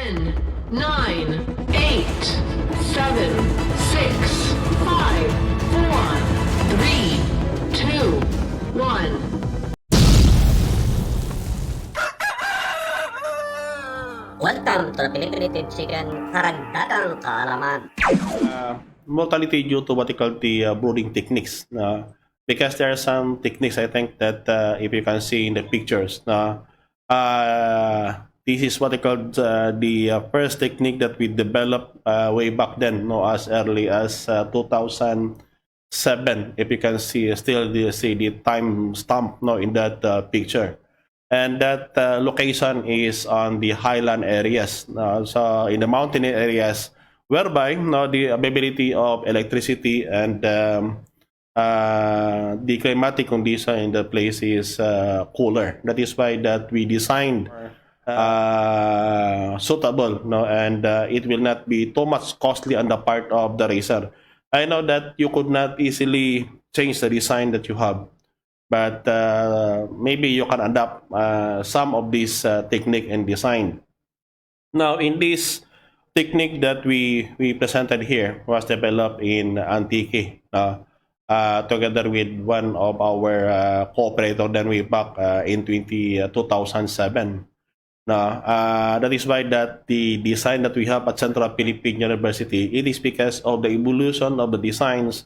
10, 9, 8, 7, 6, 5, 4, 3, 2, 1. Welcome to the Philippine Chicken Karagdagang Kaalaman. Mortality due to what you call the brooding techniques. Because there are some techniques, I think, that if you can see in the pictures, this is what I call the first technique that we developed way back then, as early as 2007. If you can see, still the time stamp, in that picture. And that location is on the highland areas. So in the mountain areas, whereby the availability of electricity and the climatic condition in the place is cooler. That is why that we designed suitable, and it will not be too much costly on the part of the racer. I know that you could not easily change the design that you have, but maybe you can adapt some of this technique and design. Now, in this technique that we presented here was developed in Antique, together with one of our cooperator then way back in 2007. That is why that the design that we have at Central Philippine University, it is because of the evolution of the designs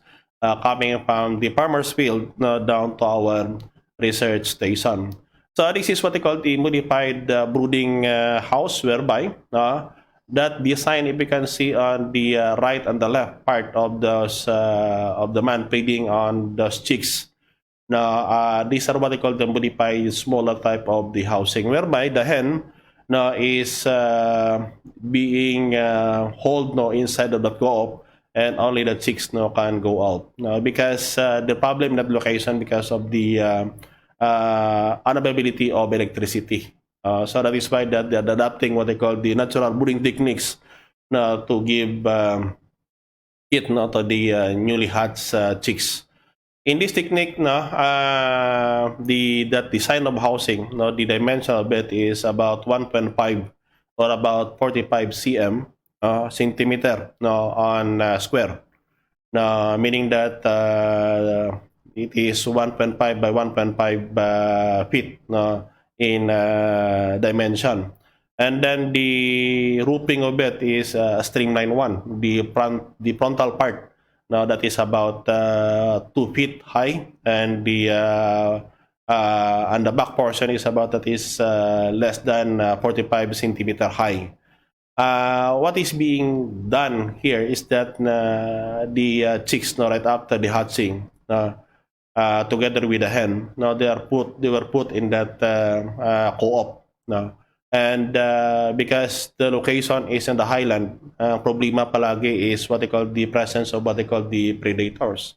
coming from the farmer's field down to our research station. So this is what they call the modified brooding house, whereby that design, if you can see on the right and the left part of those of the man feeding on those chicks. Now, these are what they call the modified smaller type of the housing, whereby the hen is being held inside of the co-op, and only the chicks can go out. Because the problem in that location, because of the unavailability of electricity. So that is why that they're adapting what they call the natural brooding techniques to give it to the newly hatched chicks. In this technique, that design of housing, the dimension of it is about 1.5 or about 45 cm centimeter on square. Meaning that it is 1.5 by 1.5 feet in dimension. And then the roofing of it is a streamline one. The frontal part, that is about 2 feet high, and the back portion is about less than 45 centimeter high. What is being done here is that the chicks, right after the hatching, together with the hen, they were put in that co-op. And because the location is in the highland, problema palagi is what they call the presence of what they call the predators.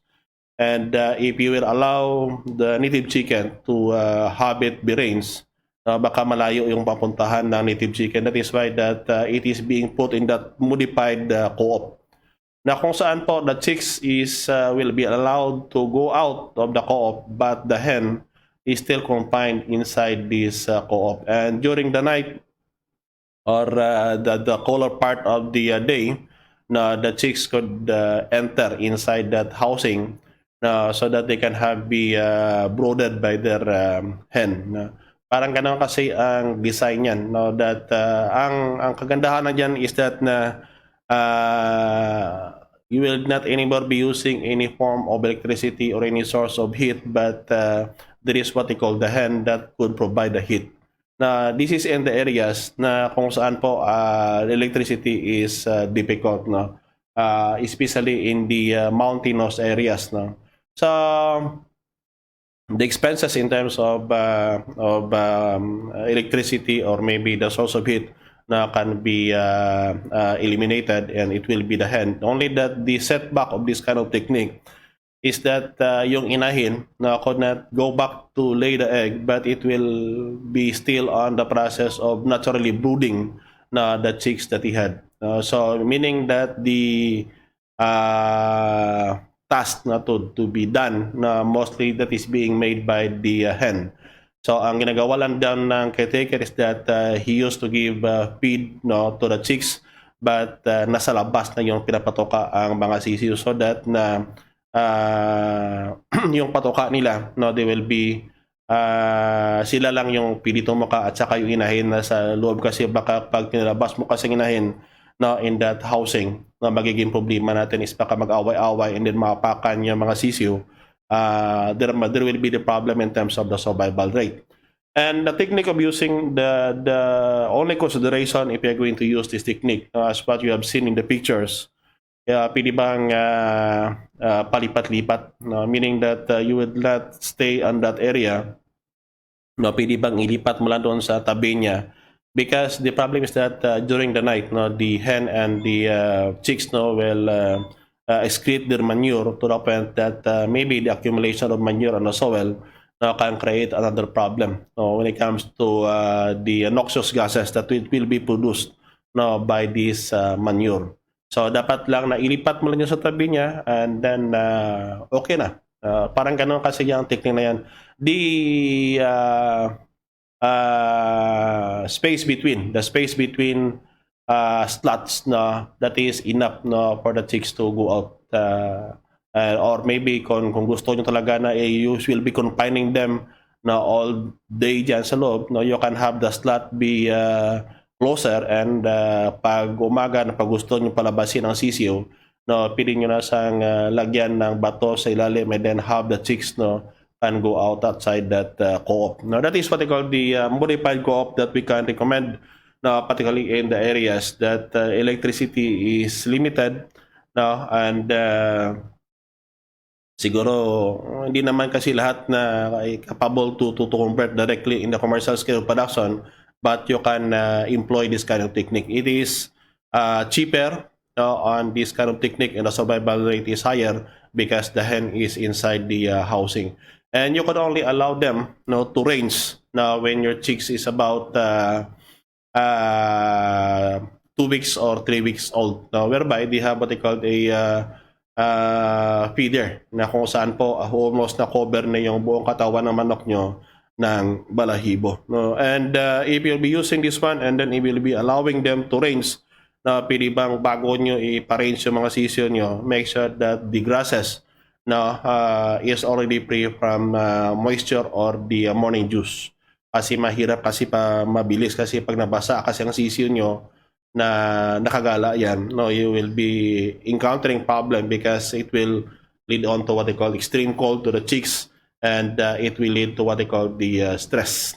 And if you will allow the native chicken to habit the range, baka malayo yung papuntahan ng native chicken. That is why that it is being put in that modified co-op. Na kung saan po the chicks will be allowed to go out of the co-op, but the hen is still confined inside this co-op. And during the night or the cooler part of the day, the chicks could enter inside that housing so that they can be brooded by their hen. Parang ganun kasi ang design niyan, that ang kagandahan na dyan is that you will not anymore be using any form of electricity or any source of heat, but there is what they call the hen that could provide the heat. This is in the areas na kung saan po electricity is difficult, especially in the mountainous areas. So the expenses in terms of electricity or maybe the source of heat can be eliminated, and it will be the hen. Only that the setback of this kind of technique is that yung inahin could not go back to lay the egg, but it will be still on the process of naturally brooding the chicks that he had. So meaning that the task to be done, mostly that is being made by the hen. So ang ginagawa lang down ng caretaker is that he used to give feed to the chicks, but nasa labas na yung pinapatoka ang mga sisiyo so that na yung patoka nila, they will be sila lang yung pili tumuka at saka yung inahin na sa loob, kasi baka pag pinalabas mo kasi inahin in that housing, magiging problema natin is baka mag-away-away and then mapakan yung mga sisiyo. There will be the problem in terms of the survival rate. And the technique of using the only consideration if you're going to use this technique, as what you have seen in the pictures, pwede bang palipat-lipat, meaning that you would not stay on that area, pwede bang ilipat mo lang doon sa tabi niya, because the problem is that during the night, the hen and the chicks will excrete their manure to the point that maybe the accumulation of manure on the soil can create another problem when it comes to the noxious gases that will be produced by this manure. So dapat lang na ilipat mo lang yun sa tabi niya and then okay na. Parang ganun kasi yung technique na yan. The space between slots that is enough for the chicks to go out, or maybe kung gusto nyo talaga na you will be confining them all day dyan sa loob, you can have the slot be closer, and pag umaga na pag gusto nyo palabasin ang sisiyo, pili nyo na sang lagyan ng bato sa ilalim and then have the chicks can go out outside that co-op. Now that is what they call the modified co-op that we can recommend, particularly in the areas that electricity is limited, and siguro hindi naman kasi lahat na ay capable to convert directly in the commercial scale production, but you can employ this kind of technique. It is cheaper on this kind of technique, and the survival rate is higher because the hen is inside the housing. And you can only allow them to range when your chicks is about 2 weeks or 3 weeks old, whereby they have what they call a feeder na kung saan po almost na cover na yung buong katawan ng manok nyo ng balahibo. And if you'll be using this one and then if you'll be allowing them to range, pili bang bago nyo i-range yung mga sisiyo nyo, make sure that the grasses is already free from moisture or the morning juice. Kasi mahirap kasi pa mabilis kasi pag nabasa kasi ang sisiyo nyo na nakagala yan, you will be encountering problem because it will lead on to what they call extreme cold to the chicks, and it will lead to what they call the stress.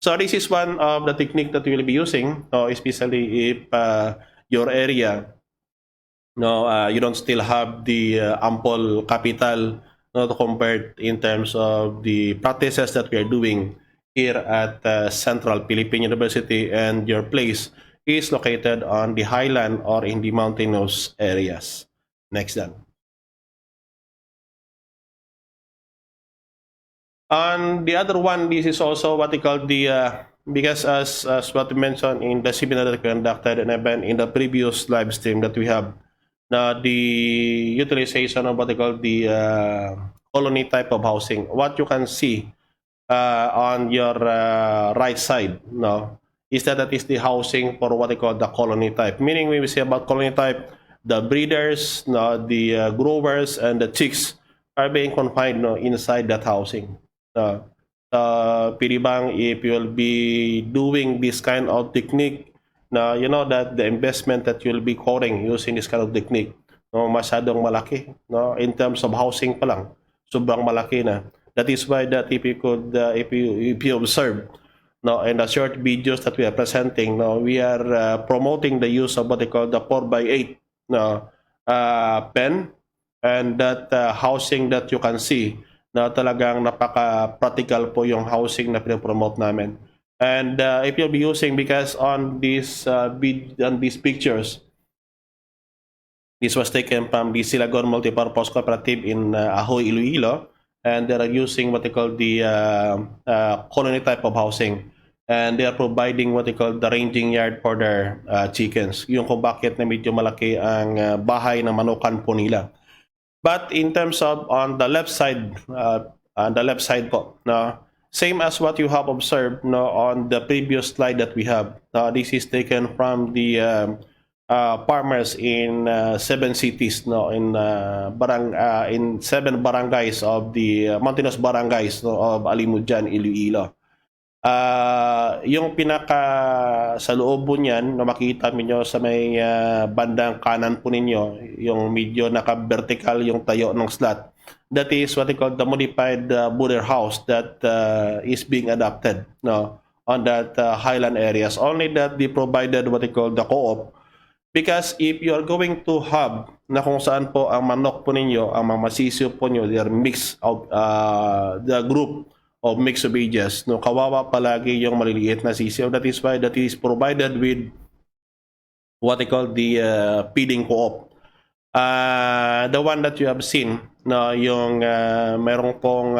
So this is one of the technique that we will be using, especially if your area you don't still have the ample capital to convert in terms of the practices that we are doing here at Central Philippine University, and your place is located on the highland or in the mountainous areas. Next then. On the other one, this is also what they call the because as what we mentioned in the seminar that we conducted and even in the previous live stream that we have, the utilization of what they call the colony type of housing. What you can see on your right side is that is the housing for what they call the colony type. Meaning when we say about colony type, the breeders, the growers, and the chicks are being confined inside that housing. Pwede bang if you'll be doing this kind of technique, you know that the investment that you'll be quoting using this kind of technique, masyadong malaki, in terms of housing pa lang, sobrang malaki na. That is why that if you could, if you observe, in the short videos that we are presenting, we are promoting the use of what they call the 4x8 pen, and that housing that you can see na talagang napaka-practical po yung housing na pinopromote namin. And if you'll be using, because on these pictures, this was taken from the Silagon Multipurpose Cooperative in Ahoy, Iloilo, and they are using what they call the colony type of housing, and they are providing what they call the ranging yard for their chickens. Yung kung bakit na medyo malaki ang bahay ng manukan po nila. But in terms of on the left side po, same as what you have observed no, on the previous slide that we have. This is taken from the farmers in 7 cities, no, in in 7 barangays of the mountainous barangays no, of Alimujan, Iloilo. Yung pinaka sa loob po niyan na makita niyo sa may bandang kanan po ninyo, yung medyo naka-vertical yung tayo ng slot. That is what they call the modified border house that is being adapted no, on that highland areas. Only that they provided what they call the co-op. Because if you are going to have na kung saan po ang manok po ninyo, ang mga masisyo po nyo, they are mix of the group of mix of ages. No, kawawa palagi yung maliliit na sisiyo. That is why that is provided with what they call the feeding co-op. The one that you have seen, no, yung merong pong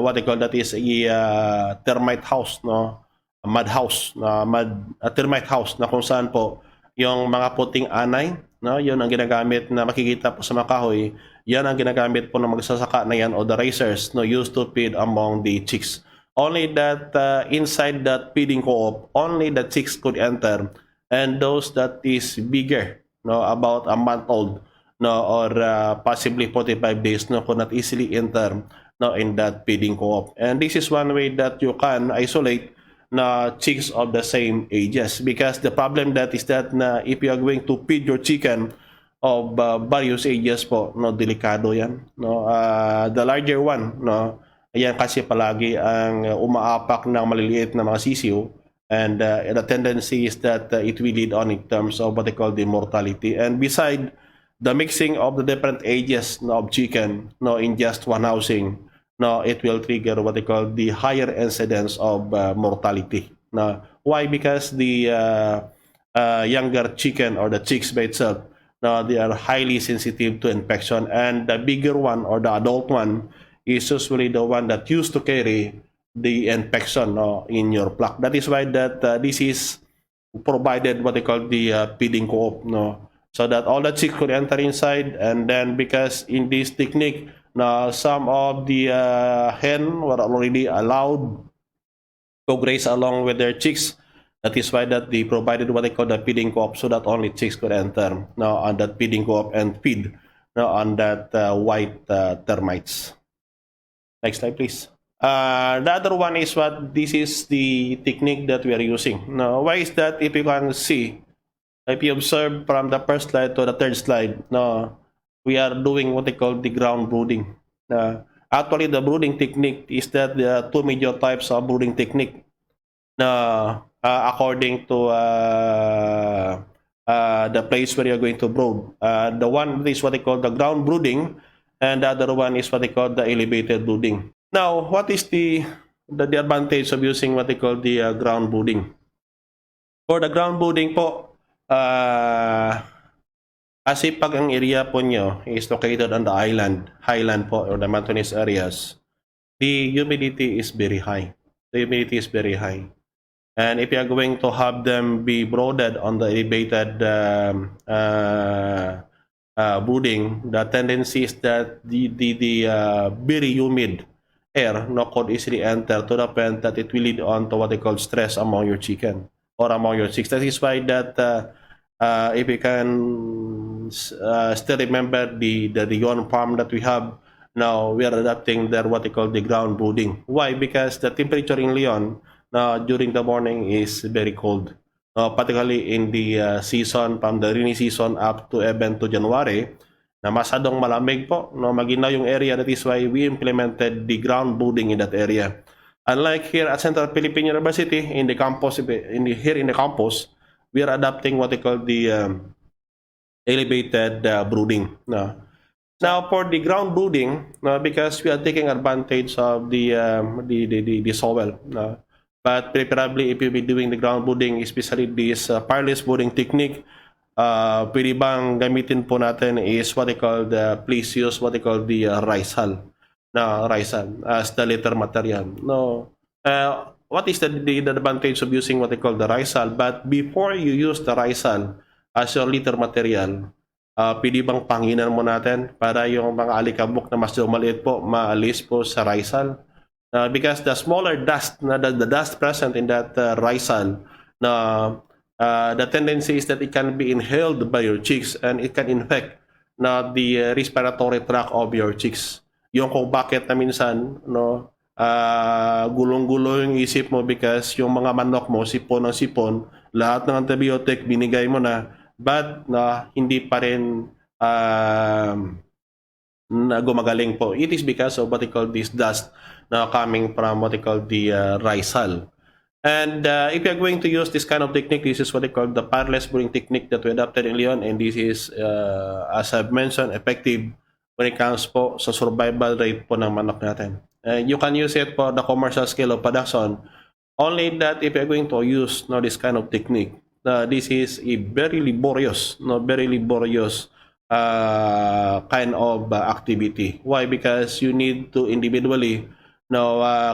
what they call that is a termite house, no, a mud house, a termite house na kung saan po yung mga puting anay, no, yun ang ginagamit na makikita po sa mga kahoy. Yan ang ginagamit po ng magsasaka na yan o the racers no, used to feed among the chicks. Only that inside that feeding co-op, only the chicks could enter, and those that is bigger, no, about a month old, no, or possibly 45 days, no, could not easily enter, no, in that feeding co-op. And this is one way that you can isolate na chicks of the same ages, because the problem that is that na if you are going to feed your chicken of various ages po, no, delikado yan, no. The larger one, no, ayan kasi palagi ang umaapak ng maliliit na mga sisiw, and the tendency is that it will lead on in terms of what they call the mortality. And beside the mixing of the different ages no, of chicken, no, in just one housing, no, it will trigger what they call the higher incidence of mortality. No, why? Because the younger chicken or the chicks by itself, no, they are highly sensitive to infection, and the bigger one or the adult one is usually the one that used to carry the infection no, in your flock. That is why that this is provided what they call the feeding co-op, no, so that all the chicks could enter inside, and then because in this technique, now some of the hen were already allowed to graze along with their chicks. That is why that they provided what they call the feeding co-op, so that only chicks could enter now on that feeding co-op and feed now on that white termites. Next slide, please. The other one is what this is the technique that we are using. Now, why is that? If you can see, if you observe from the first slide to the third slide, now we are doing what they call the ground brooding. Actually, the brooding technique is that there are 2 major types of brooding technique. According to the place where you're going to brood. The one is what they call the ground brooding, and the other one is what they call the elevated brooding. Now, what is the advantage of using what they call the ground brooding? For the ground brooding po, kasi pag ang area po nyo is located on the highland po, or the mountainous areas, the humidity is very high. The humidity is very high. And if you are going to have them be brooded on the elevated brooding, the tendency is that the very humid air no, could easily enter to the point that it will lead on to what they call stress among your chicken or among your chicks. That is why that if you can still remember the Leon farm that we have now, we are adapting their what they call the ground brooding. Why? Because the temperature in Leon during the morning is very cold, particularly in the season from the rainy season up to even to January, na masadong malamig po, no, maginaw yung area. That is why we implemented the ground brooding in that area. Unlike here at Central Philippine University, in the campus, here in the campus, we are adapting what they call the elevated brooding. No. Now, for the ground brooding, because we are taking advantage of the soil, but preferably if you be doing the ground brooding, especially this fireless brooding technique, pwede bang gamitin po natin is what they call please use what they call the rice hull as the litter material. No, what is the advantage of using what they call the rice hull? But before you use the rice hull as your litter material, pwede bang panginan mo natin para yung mga alikabok na mas maliit po maalis po sa rice hull? because the smaller dust, the dust present in that risal, the tendency is that it can be inhaled by your chicks and it can infect the respiratory tract of your chicks. Yung kung bakit na minsan, gulong-gulo yung isip mo because yung mga manok mo, sipon ng sipon, lahat ng antibiotic binigay mo na, but hindi pa rin na gumagaling po. It is because of what they call this dust coming from what they call the risal. And if you're going to use this kind of technique, this is what they call the parlous breeding technique that we adopted in Leon, and this is, as I've mentioned, effective when it comes po sa survival rate po ng manok natin. You can use it for the commercial scale of production, only that if you're going to use this kind of technique, this is a very laborious kind of activity. Why? Because you need to individually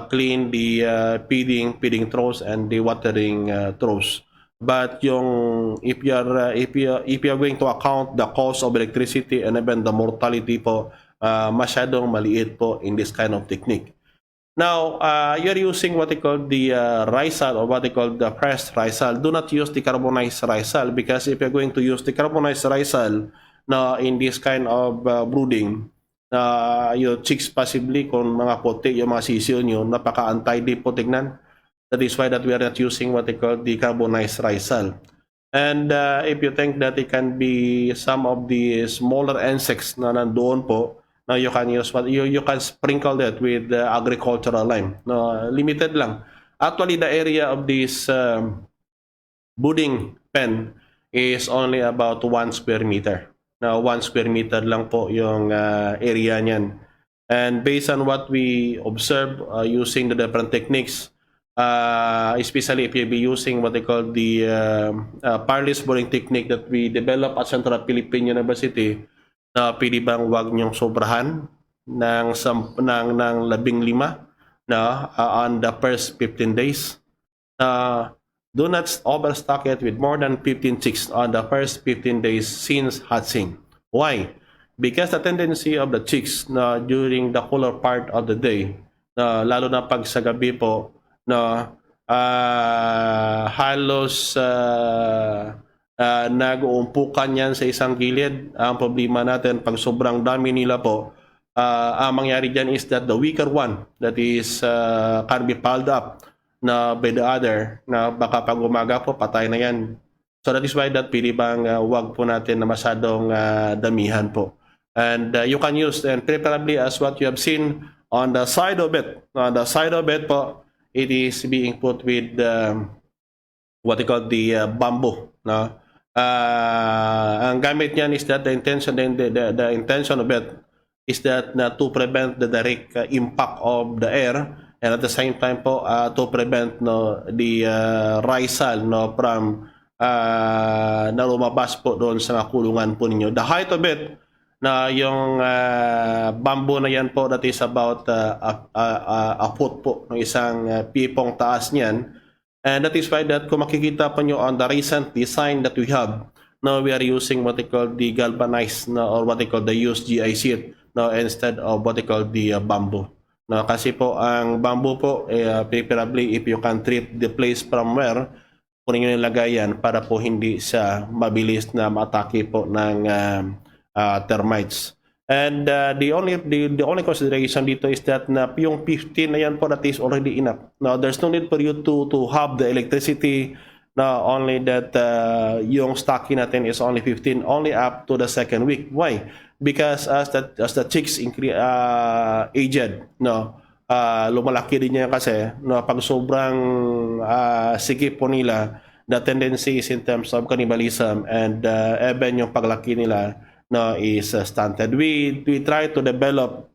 clean the feeding troughs and the watering troughs. But if you're going to account the cost of electricity and even the mortality po, masyadong maliit po in this kind of technique. Now, you're using what they call the risal, or what they call the pressed risal. Do not use the carbonized risal, because if you're going to use the carbonized risal in this kind of brooding, yung chicks possibly, kung mga puti, yung mga sisiyo nyo, napaka-untidy po tignan. That is why that we are not using what they call the carbonized risal. And if you think that it can be some of the smaller insects na nandoon po, now you can use you can sprinkle that with agricultural lime. Limited lang. Actually, the area of this brooding pen is only about 1 square meter. Now, 1 square meter lang po yung area niyan. And based on what we observe using the different techniques, especially if you be using what they call the parlous breeding technique that we develop at Central Philippine University, pwede bang wag niyong sobrahan ng 15 on the first 15 days. Do not overstock it with more than 15 chicks on the first 15 days since hatching. Why? Because the tendency of the chicks during the cooler part of the day, lalo na pag sa gabi po, halos nag-uumpukan yan sa isang gilid. Ang problema natin, pag sobrang dami nila po, ang mangyari dyan is that the weaker one that is can be piled up by the other, na baka pag umaga po, patay na yan. So that is why that pwede bang wag po natin na masyadong damihan po. And you can use, and preferably as what you have seen on the side of it. On the side of it po, it is being put with what they call the bamboo. Ang gamit niyan is that the intention of it is that to prevent the direct impact of the air, and at the same time po to prevent the risal from na lumabas po doon sa kulungan po ninyo. The height of it, na yung bamboo na yan po, that is about a foot po, ng isang pipong taas niyan. And that is why that kung makikita po nyo on the recent design that we have, now we are using what they call the galvanized or what they call the used GI sheet instead of what they call the bamboo. Kasi po ang bamboo po, preferably if you can treat the place from where kunin nyo nilagay yan para po hindi siya mabilis na matake po ng termites. And the only consideration dito is that yung 15 na yan po, that is already enough. Now, there's no need for you to have the electricity, only that yung stocking natin is only 15, only up to the second week. Why? Because as the chicks aged, lumalaki din niya kasi, pag sobrang sikip po nila, the tendency is in terms of cannibalism, and even yung paglaki nila is stunted. We try to develop,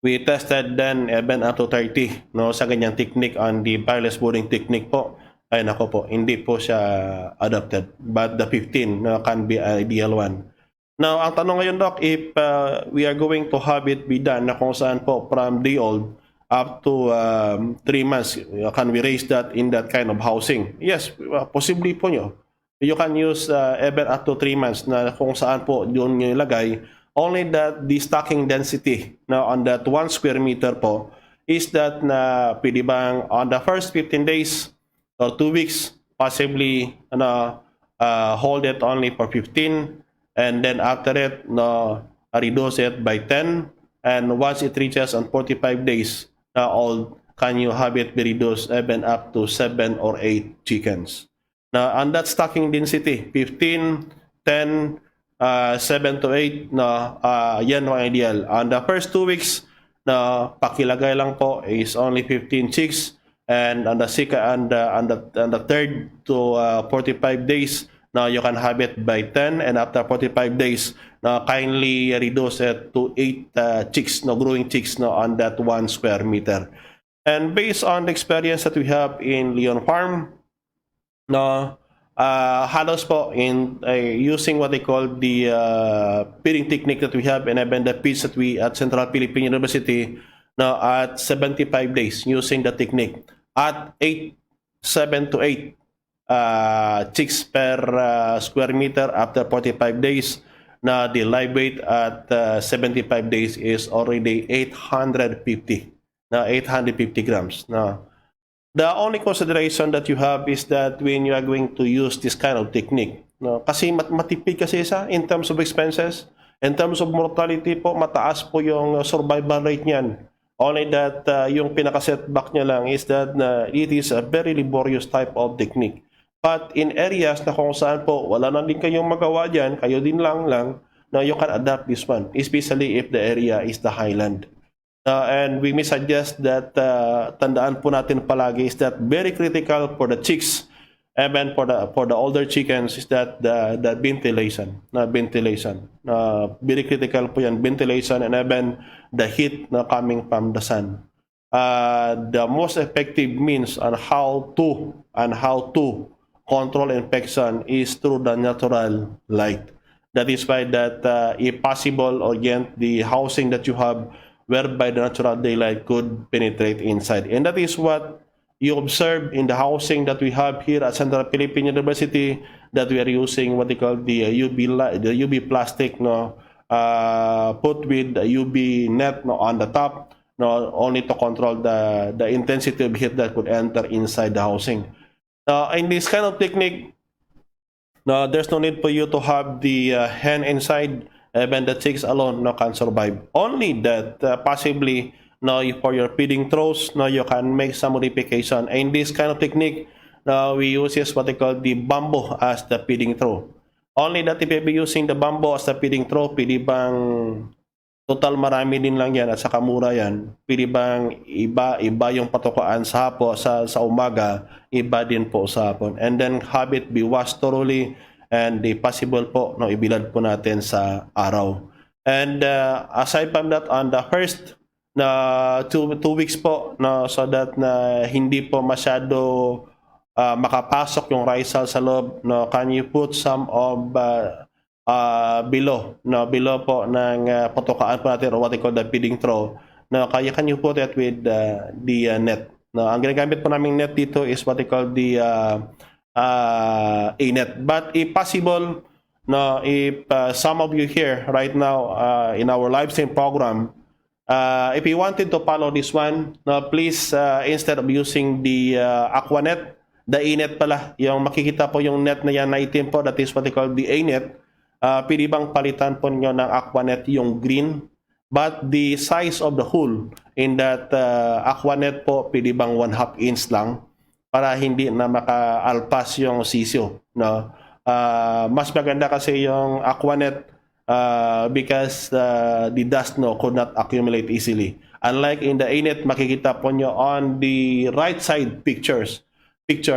we tested then even up to 30 sa ganyang technique on the wireless boarding technique po. Ay nako po, hindi po siya adopted, but the 15 can be an ideal one. Now, ang tanong ngayon, Doc, if we are going to have it be done na kung saan po from day old up to 3 months, can we raise that in that kind of housing? Yes, possibly po nyo. You can use even up to 3 months na kung saan po doon nyo ilagay. Only that the stocking density on that 1 square meter po is that na pwede bang on the first 15 days or 2 weeks, possibly hold it only for 15, and then after it, reduce it by 10, and once it reaches on 45 days, all can you have it be reduced even up to 7 or 8 chickens. Now, on that stocking density, 15, 10, 7 to 8, yan ang ideal. On the first 2 weeks, pakilagay lang po is only 15 chicks, and on the second, on the third to 45 days, now you can have it by 10, and after 45 days, kindly reduce it to 8 chicks, growing chicks, on that 1 square meter. And based on the experience that we have in Leon Farm, halos po in using what they call the feeding technique that we have, and even the feeds that we at Central Philippine University at 75 days using the technique at 7 to 8 chicks per square meter after 45 days. Now the live weight at 75 days is already 850 grams. Now the only consideration that you have is that when you are going to use this kind of technique, kasi matipid kasi in terms of expenses, in terms of mortality po, mataas po yung survival rate niyan. Only that yung pinaka-setback niya lang is that it is a very laborious type of technique. But in areas na kung saan po wala na din kayong magawa dyan, kayo din lang, you can adapt this one, especially if the area is the highland. And we may suggest that tandaan po natin palagi is that very critical for the chicks, even for the older chickens, is that the ventilation. Very critical po yan, ventilation, and even the heat coming from the sun. The most effective means on how to control infection is through the natural light. That is why that if possible, orient the housing that you have whereby the natural daylight could penetrate inside. And that is what you observe in the housing that we have here at Central Philippine University, that we are using what they call the UV plastic, put with the UV net on the top, only to control the intensity of heat that could enter inside the housing. In this kind of technique, there's no need for you to have the hen inside. Even the chicks alone can survive. Only that possibly for your feeding throws, you can make some modification. In this kind of technique, we use what they call the bamboo as the feeding throw. Only that if you be using the bamboo as the feeding throw, pwede bang total marami din lang yan at saka mura yan. Pwede bang iba yung patukaan sa sa umaga, iba din po sa hapon. And then have it be washed thoroughly, and the possible po ibilad po natin sa araw. And aside from that, on the first 2 weeks po, so that hindi po masyado makapasok yung risal sa loob, can you put some of below po ng patukaan po natin, or what they call the feeding trough, kaya can you put it with the net. Ang ginagamit po naming net dito is what they call the A-net. But if possible, if some of you here right now in our live stream program, if you wanted to follow this one, please instead of using the Aquanet, the A-net pala, yung makikita po yung net na yan na itim po, that is what they call the A-net. Pwede bang palitan po nyo ng Aquanet yung green? But the size of the hole in that Aquanet po, pwede bang 1/2 inch lang, para hindi na maka-alpas yung sisyo. Mas maganda kasi yung Aquanet because the dust could not accumulate easily. Unlike in the A-net, makikita po nyo on the right side picture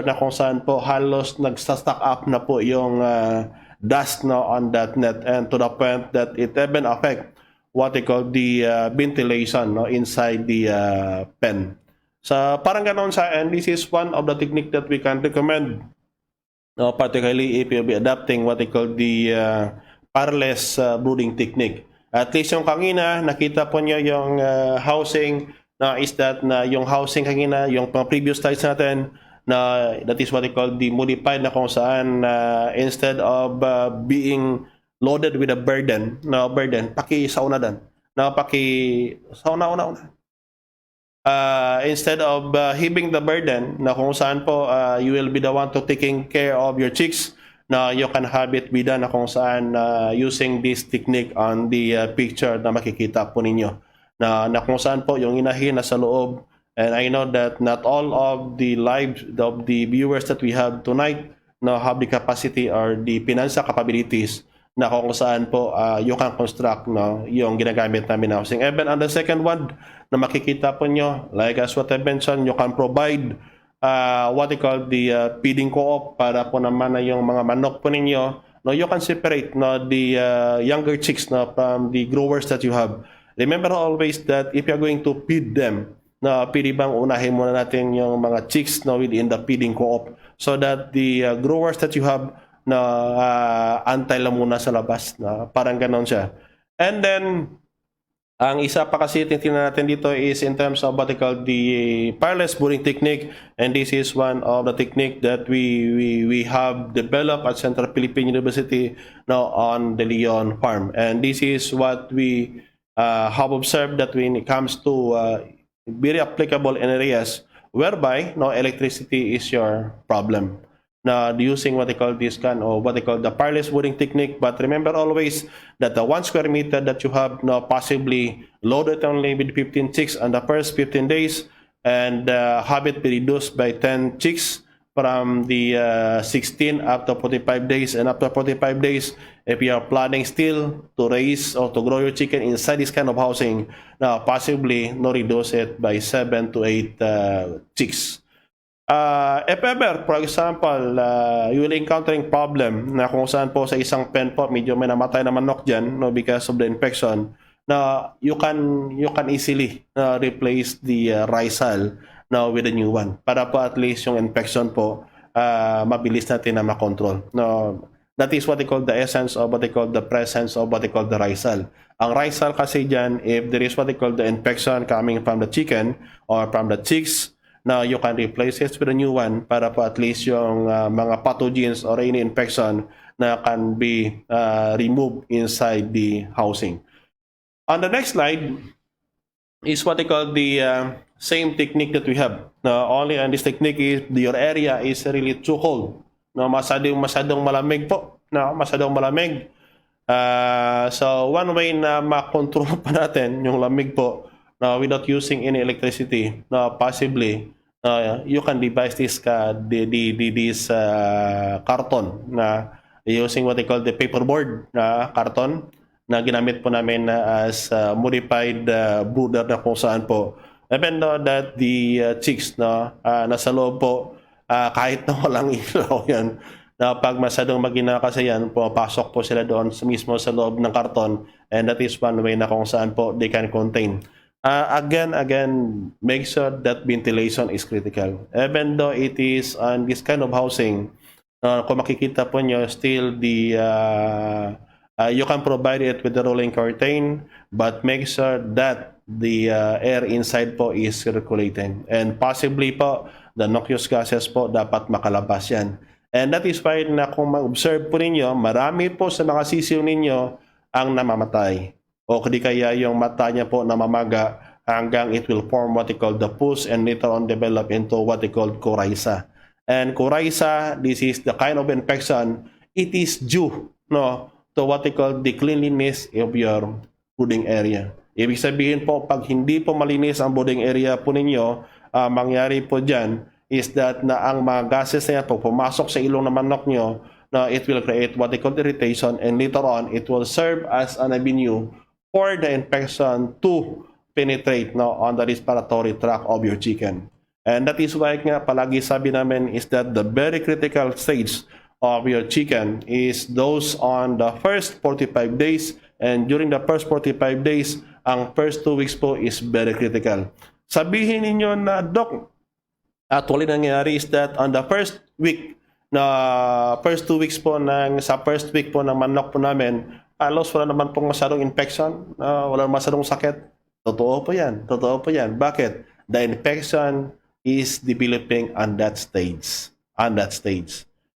na kung saan po halos nagsa-stack up na po yung dust on that net, and to the point that it even affect what they call the ventilation inside the pen. So parang ganon sa and this is one of the technique that we can recommend, particularly if you'll be adapting what they call the parless brooding technique. At least yung kanina, nakita po nyo yung housing is that yung housing kanina, yung previous slides natin, that is what they call the modified, na kung saan instead of being loaded with a burden, pakisauna dan. Sauna. instead of heaving the burden na kung saan po you will be the one to taking care of your chicks, na you can have it be done na kung saan using this technique on the picture na makikita po ninyo, na kung saan po yung inahin na sa loob. And I know that not all of the lives of the viewers that we have tonight now have the capacity or the financial capabilities na kung saan po you can construct yung ginagamit namin na housing. Even on the second one na makikita po nyo, like as what I mentioned, you can provide what they call the feeding co-op para po naman na yung mga manok po ninyo. No, you can separate the younger chicks from the growers that you have. Remember always that if you're going to feed them, pili bang unahin muna natin yung mga chicks within the feeding co-op so that the growers that you have antay lang muna sa labas, parang ganon siya. And then ang isa pa kasi titingnan natin dito is in terms of what they call the wireless boarding technique, and this is one of the technique that we have developed at Central Philippine University now on the Leon farm. And this is what we have observed that when it comes to very applicable in areas whereby electricity is your problem. Now using what they call this kind of what they call the wireless boarding technique, but remember always that the 1 square meter that you have now possibly loaded only with 15 chicks on the first 15 days, and have it be reduced by 10 chicks from the 16 up to 45 days. And after 45 days, if you are planning still to raise or to grow your chicken inside this kind of housing, now possibly reduce it by 7 to 8 chicks. If ever, for example, you will encountering problem na kung saan po sa isang pen po medyo may namatay na manok dyan because of the infection, na you can easily replace the rice hull with a new one para po at least yung infection po mabilis natin na makontrol. That is what they call the essence of what they call the presence of what they call the rice hull. Ang rice hull kasi dyan, if there is what they call the infection coming from the chicken or from the chicks, now you can replace it with a new one para po at least yung mga pathogens or any infection na can be removed inside the housing. On the next slide is what they call the same technique that we have. Now, only on this technique is your area is really too cold. No, masyadong malamig po. No, masyadong malamig. So one way na makontrol pa natin yung lamig po without using any electricity, possibly you can devise this this carton na using what they call the paperboard na carton na ginamit po namin as modified brooder na kung saan po even though that the chicks nasa loob po kahit na walang ilaw yan, na pag masyadong magina kasi yan, pumapasok po sila doon mismo sa loob ng karton, and that is one way na kung saan po they can contain. Again, make sure that ventilation is critical. Even though it is on this kind of housing, kung makikita po nyo, still the you can provide it with the rolling curtain, but make sure that the air inside po is circulating. And possibly po, the noxious gases po dapat makalabas yan. And that is why na kung ma-observe po ninyo, marami po sa mga sisiw ninyo ang namamatay. O di kaya yung mata niya po namamaga hanggang it will form what they call the pus and later on develop into what they call coryza. And coryza, this is the kind of infection, it is due to what they call the cleanliness of your brooding area. Ibig sabihin po, pag hindi po malinis ang brooding area po ninyo, mangyari po dyan is that na ang mga gases na yan po pumasok sa ilong ng manok nyo, it will create what they call irritation, and later on, it will serve as an avenue for the infection to penetrate on the respiratory tract of your chicken. And that is why nga palagi sabi namin is that the very critical stage of your chicken is those on the first 45 days, and during the first 45 days, ang first 2 weeks po is very critical. Sabihin ninyo na, Doc, actually nangyayari is that on the first week, first 2 weeks po sa first week po ng manok po namin, halos wala naman pong masyadong infection, wala masyadong sakit. Totoo po yan. Bakit? The infection is developing on that stage.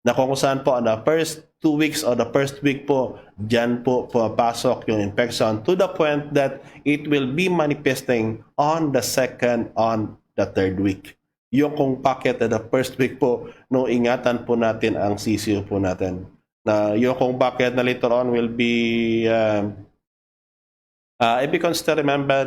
Na kung saan po on the first 2 weeks or the first week po, dyan po papasok yung infection to the point that it will be manifesting on the second, on the third week. Yung kung bakit the first week po, no, ingatan po natin ang CCO po natin. Na yung kung bakit na later on will be, if you can still remember,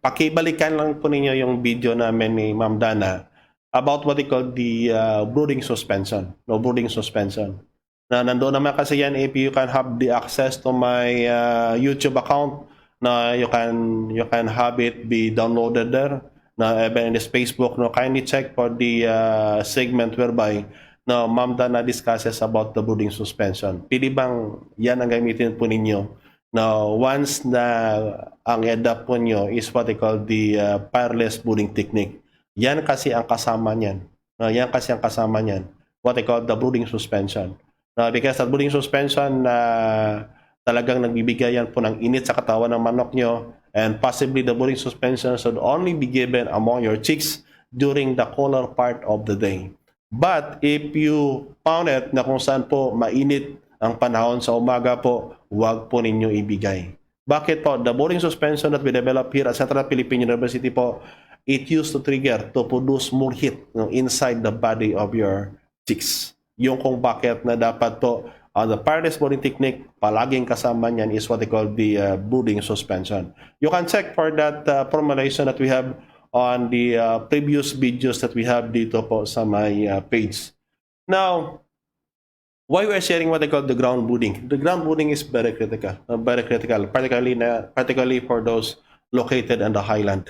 pakibalikan lang po ninyo yung video namin ni Ma'am Dana about what they call the brooding suspension. No, brooding suspension. Na nandoon naman kasi yan if you can have the access to my YouTube account na you can have it be downloaded there na even in this Facebook, no, kindly check for the segment whereby no, Ma'am Dana discusses about the brooding suspension. Pili bang yan ang gamitin po ninyo? Now, once na ang adapt po nyo is what they call the fireless brooding technique. Yan kasi ang kasama niyan. Yan kasi ang kasama niyan. What they call the brooding suspension. Because the brooding suspension talagang nagbibigay yan po ng init sa katawan ng manok nyo, and possibly the brooding suspension should only be given among your chicks during the cooler part of the day. But if you found it na kung saan po mainit ang panahon sa umaga po, huwag po ninyo ibigay. Bakit po? The brooding suspension that we develop here at Central Philippine University po, it used to trigger to produce more heat, no, inside the body of your chicks. Yung kung bakit na dapat po on the fireless brooding technique, palaging kasama niyan is what they call the brooding suspension. You can check for that formulation that we have on the previous videos that we have dito po sa my page. Now, why we are sharing what they call the ground brooding? The ground brooding is very critical, particularly for those located on the highland.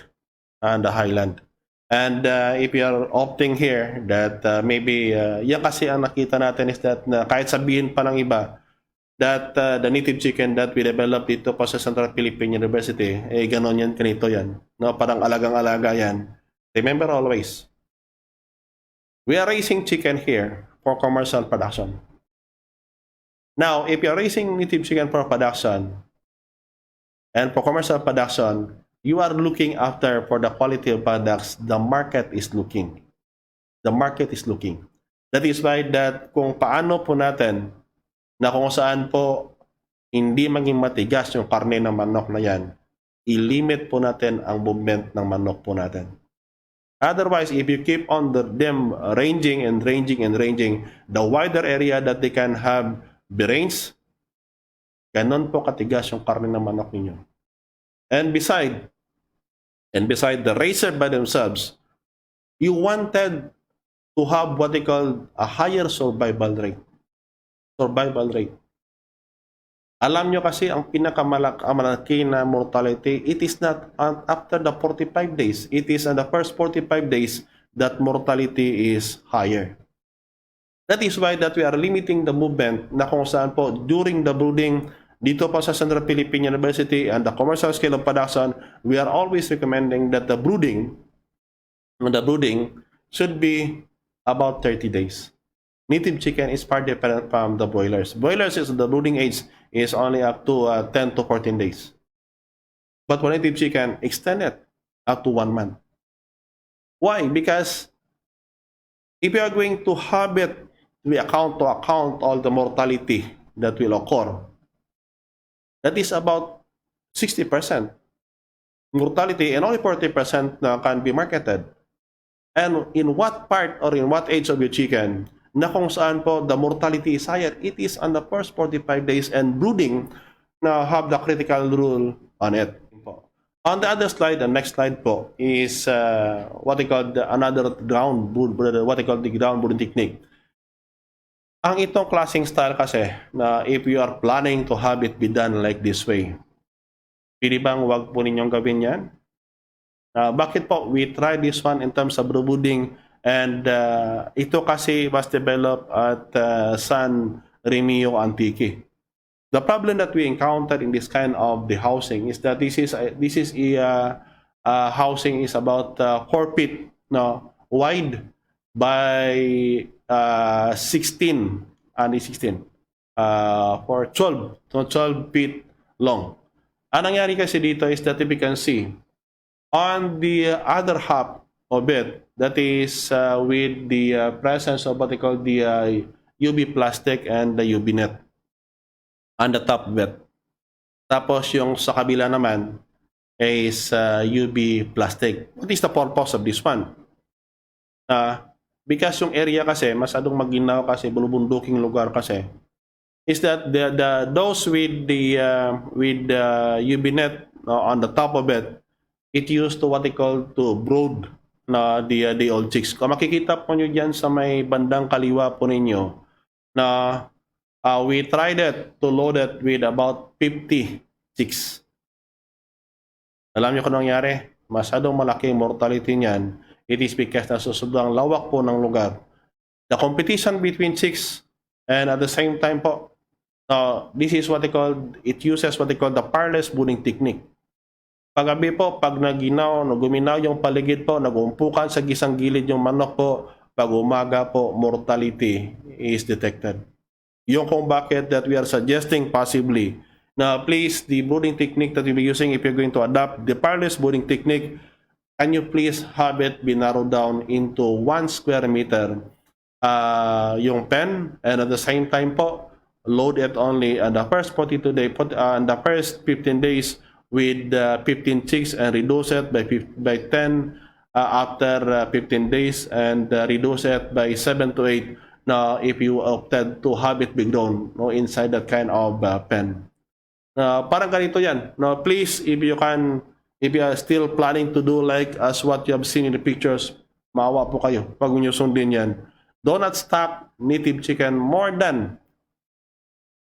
And if you are opting here that maybe yan kasi ang nakita natin is that kahit sabihin pa ng iba that the native chicken that we developed dito pa sa Central Philippine University, ganon yan, ganito yan. No, parang alagang-alaga yan. Remember always, we are raising chicken here for commercial production. Now, if you are raising native chicken for production and for commercial production, you are looking after for the quality of products the market is looking. The market is looking. That is why that kung paano po natin na kung saan po hindi maging matigas yung karne ng manok na yan, i-limit po natin ang movement ng manok po natin. Otherwise, if you keep on them ranging, the wider area that they can have the range, ganon po katigas yung karne ng manok ninyo. And beside the racer by themselves, you wanted to have what they call a higher survival rate. Alam nyo kasi ang pinakamalaki na mortality, it is not after the 45 days. It is in the first 45 days that mortality is higher. That is why that we are limiting the movement na kung saan po during the brooding dito pa sa Central Philippine University and the commercial scale of production, we are always recommending that the brooding should be about 30 days. Native chicken is far different from the broilers. Broilers is the brooding age is only up to 10 to 14 days. But for native chicken, extend it up to 1 month. Why? Because if you are going to have it, we account all the mortality that will occur, that is about 60% mortality and only 40% na can be marketed. And in what part or in what age of your chicken na kung saan po the mortality is higher, it is on the first 45 days and brooding na have the critical rule on it. On the other slide, the next slide po is what they call the ground brooding technique. Ang itong classing style kasi na if you are planning to have it be done like this way, pili bang wag po ninyong gawin yan? Bakit po? We tried this one in terms of brooding and ito kasi was developed at San Remio Antique. The problem that we encountered in this kind of the housing is that this is a housing is about 4 feet wide by 16 for 12 feet long. Ang nangyari kasi dito is that you can see on the other half of it, that is with the presence of what they call the UV plastic and the UV net on the top of it. Tapos yung sa kabila naman is UV plastic. What is the purpose of this one? Because yung area kasi masyadong maginaw kasi bulubunduking lugar kasi is that those with the UV net on the top of it, it used to what they call to brood na the old chicks. Kung makikita po nyo dyan sa may bandang kaliwa po ninyo na we tried it to load it with about 50 chicks. Alam nyo kung nangyari? Masyadong malaki mortality niyan. It is because nasusobrang lawak po ng lugar. The competition between chicks and at the same time po, this is what they call, it uses what they call the parlous brooding technique. Paggabi po, pag guminaw yung paligid po, nagumpukan sa gisang gilid yung manok po, pag umaga po, mortality is detected. Yung kung bakit that we are suggesting possibly na please, the brooding technique that you'll be using if you're going to adopt the parlous brooding technique, can you please have it be narrowed down into 1 square meter yung pen, and at the same time po, load it only on the first 42 days, on the first 15 days with 15 chicks and reduce it by 10 after 15 days and reduce it by 7 to 8 now if you opted to have it be grown inside that kind of pen. Parang ganito yan. Now, please, if you are still planning to do like as what you have seen in the pictures, maawa po kayo pag nyo sundin yan. Do not stock native chicken more than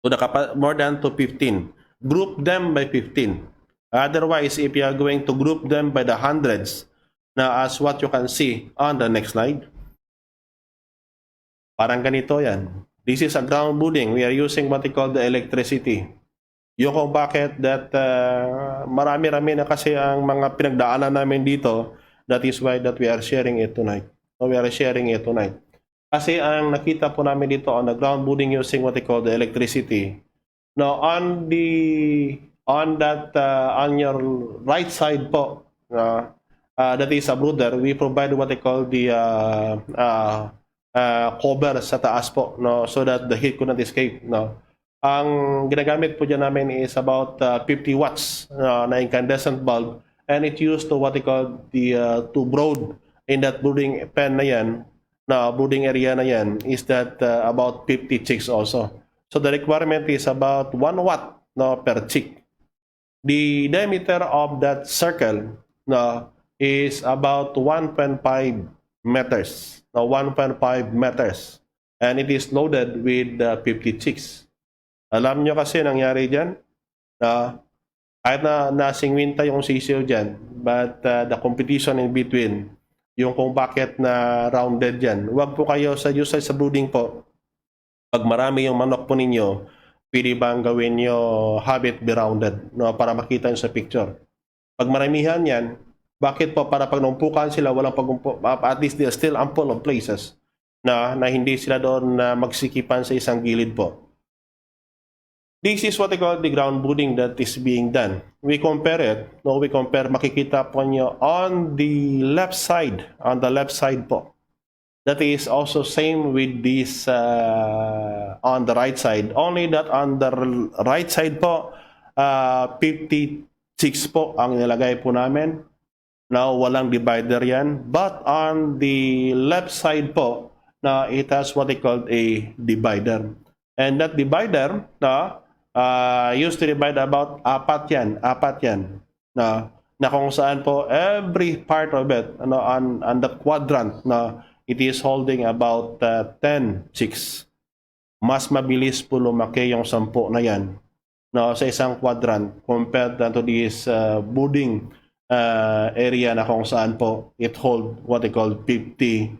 to 15. Group them by 15. Otherwise, if you are going to group them by the hundreds, na as what you can see on the next slide, parang ganito yan. This is a ground brooding. We are using what we call the electricity. Yung kung bakit that marami-rami na kasi ang mga pinagdaanan namin dito, that is why that we are sharing it tonight. So we are sharing it tonight. Kasi ang nakita po namin dito on the ground brooding using what we call the electricity. Now on your right side po, that is a brooder, we provide what they call the cover sa taas po, no, so that the heat could not escape, no. Ang ginagamit po dyan namin is about 50 watts na incandescent bulb, and it used to what they call the to brood in that brooding pen na yan, na brooding area na yan, is that about 50 chicks also. So the requirement is about 1 watt, no, per chick. The diameter of that circle, no, is about 1.5 meters, no, 1.5 meters, and it is loaded with 50 chicks. Alam nyo kasi nangyari dyan, kahit na nasingwinta yung sisiyo dyan, but the competition in between, yung kung bakit na rounded dyan, huwag po kayo sa usage sa brooding po. Pag marami yung manok po ninyo, pwede bang gawin nyo have it be rounded, no, para makita nyo sa picture. Pag maramihan yan, bakit po? Para pag numpukan sila, walang at least they are still ample of places na hindi sila doon na magsikipan sa isang gilid po. This is what I call the ground brooding that is being done. We compare it. No, we compare. Makikita po nyo on the left side po. That is also same with this on the right side. Only that on the right side po, 56 po ang nilagay po namin. Now, walang divider yan. But on the left side po, na it has what they call a divider. And that divider, used to divide about apat yan na kung saan po every part of it on that quadrant na it is holding about 10 chicks. Mas mabilis po lumaki yung 10 na yan sa isang quadrant compared to this brooding area na kung saan po it hold what they call 50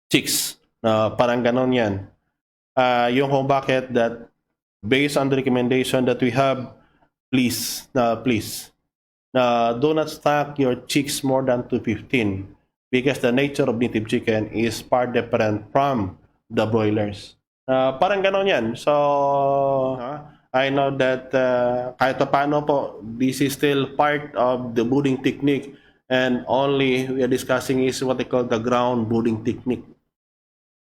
chicks. Parang ganon yan. Yung kung bakit that based on the recommendation that we have, please do not stock your chicks more than 215 because the nature of native chicken is far different from the broilers. Parang ganon yan. So I know that kahit paano po, this is still part of the brooding technique, and only we are discussing is what they call the ground brooding technique.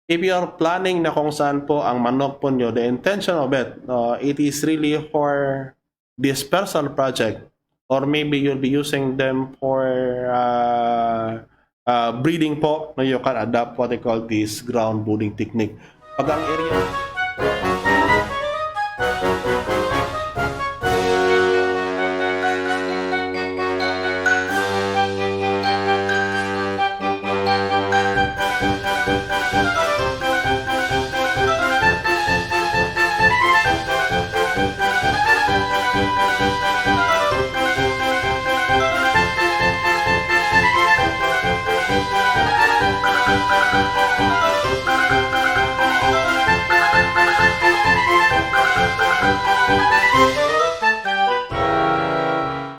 if you are planning na kung saan po ang manok po nyo, the intention of it, it is really for this personal project, or maybe you'll be using them for breeding po, no, you can adapt what they call this ground brooding technique. Pag ang area